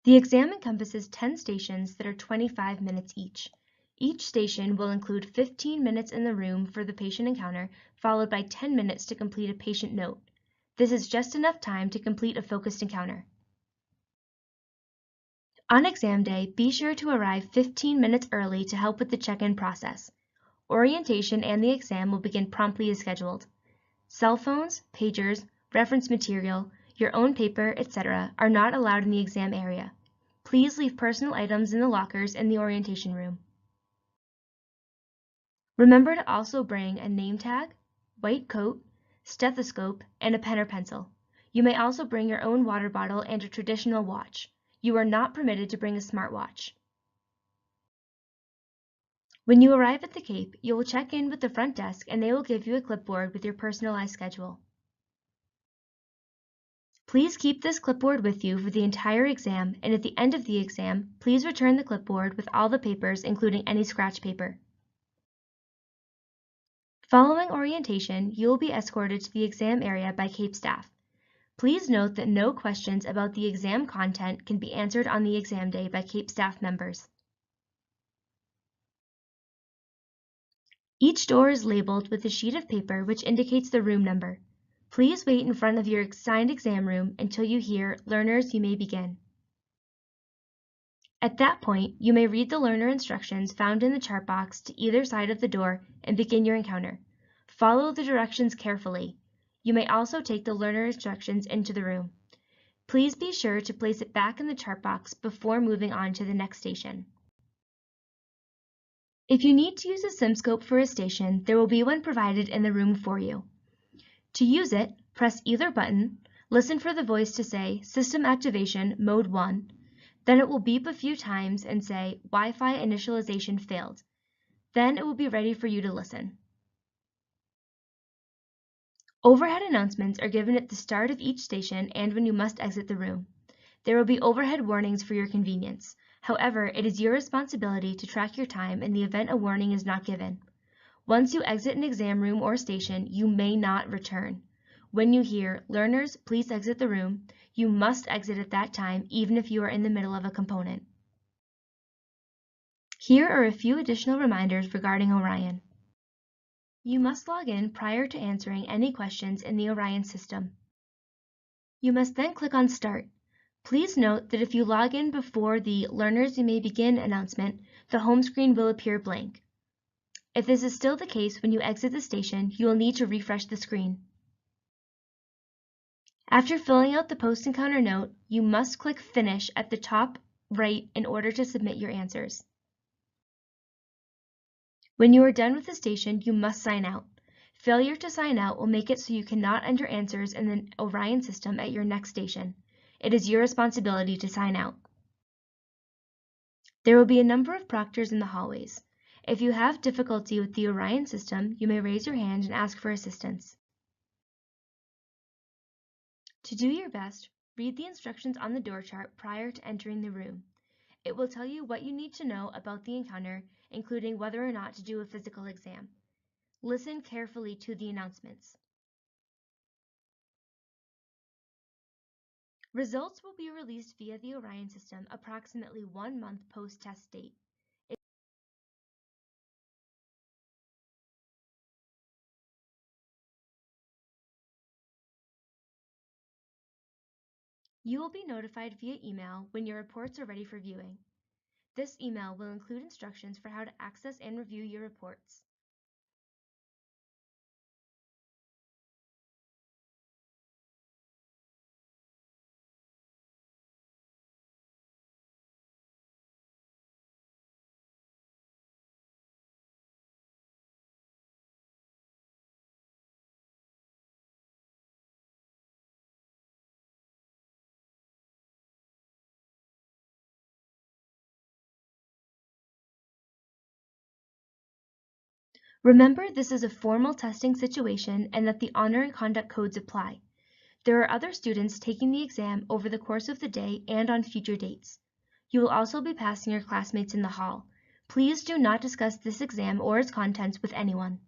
The exam encompasses 10 stations that are 25 minutes each. Each station will include 15 minutes in the room for the patient encounter, followed by 10 minutes to complete a patient note. This is just enough time to complete a focused encounter. On exam day, be sure to arrive 15 minutes early to help with the check-in process. Orientation and the exam will begin promptly as scheduled. Cell phones, pagers, reference material, your own paper, etc. are not allowed in the exam area. Please leave personal items in the lockers in the orientation room. Remember to also bring a name tag, white coat, stethoscope, and a pen or pencil. You may also bring your own water bottle and a traditional watch. You are not permitted to bring a smartwatch. When you arrive at the Cape, you will check in with the front desk and they will give you a clipboard with your personalized schedule. Please keep this clipboard with you for the entire exam, and at the end of the exam, please return the clipboard with all the papers, including any scratch paper. Following orientation, you will be escorted to the exam area by Cape staff. Please note that no questions about the exam content can be answered on the exam day by Cape staff members. Each door is labeled with a sheet of paper which indicates the room number. Please wait in front of your assigned exam room until you hear, "Learners, you may begin." At that point, you may read the learner instructions found in the chart box to either side of the door and begin your encounter. Follow the directions carefully. You may also take the learner instructions into the room. Please be sure to place it back in the chart box before moving on to the next station. If you need to use a SimScope for a station, there will be one provided in the room for you. To use it, press either button, listen for the voice to say System Activation Mode 1, then it will beep a few times and say Wi-Fi initialization failed. Then it will be ready for you to listen. Overhead announcements are given at the start of each station and when you must exit the room. There will be overhead warnings for your convenience. However, it is your responsibility to track your time in the event a warning is not given. Once you exit an exam room or station, you may not return. When you hear, "Learners, please exit the room," you must exit at that time even if you are in the middle of a component. Here are a few additional reminders regarding Orion. You must log in prior to answering any questions in the Orion system. You must then click on Start. Please note that if you log in before the "Learners, you may begin" announcement, the home screen will appear blank. If this is still the case when you exit the station, you will need to refresh the screen. After filling out the post-encounter note, you must click Finish at the top right in order to submit your answers. When you are done with the station, you must sign out. Failure to sign out will make it so you cannot enter answers in the Orion system at your next station. It is your responsibility to sign out. There will be a number of proctors in the hallways. If you have difficulty with the Orion system, you may raise your hand and ask for assistance. To do your best, read the instructions on the door chart prior to entering the room. It will tell you what you need to know about the encounter, including whether or not to do a physical exam. Listen carefully to the announcements. Results will be released via the Orion system approximately 1 month post-test date. You will be notified via email when your reports are ready for viewing. This email will include instructions for how to access and review your reports. Remember, this is a formal testing situation and that the honor and conduct codes apply. There are other students taking the exam over the course of the day and on future dates. You will also be passing your classmates in the hall. Please do not discuss this exam or its contents with anyone.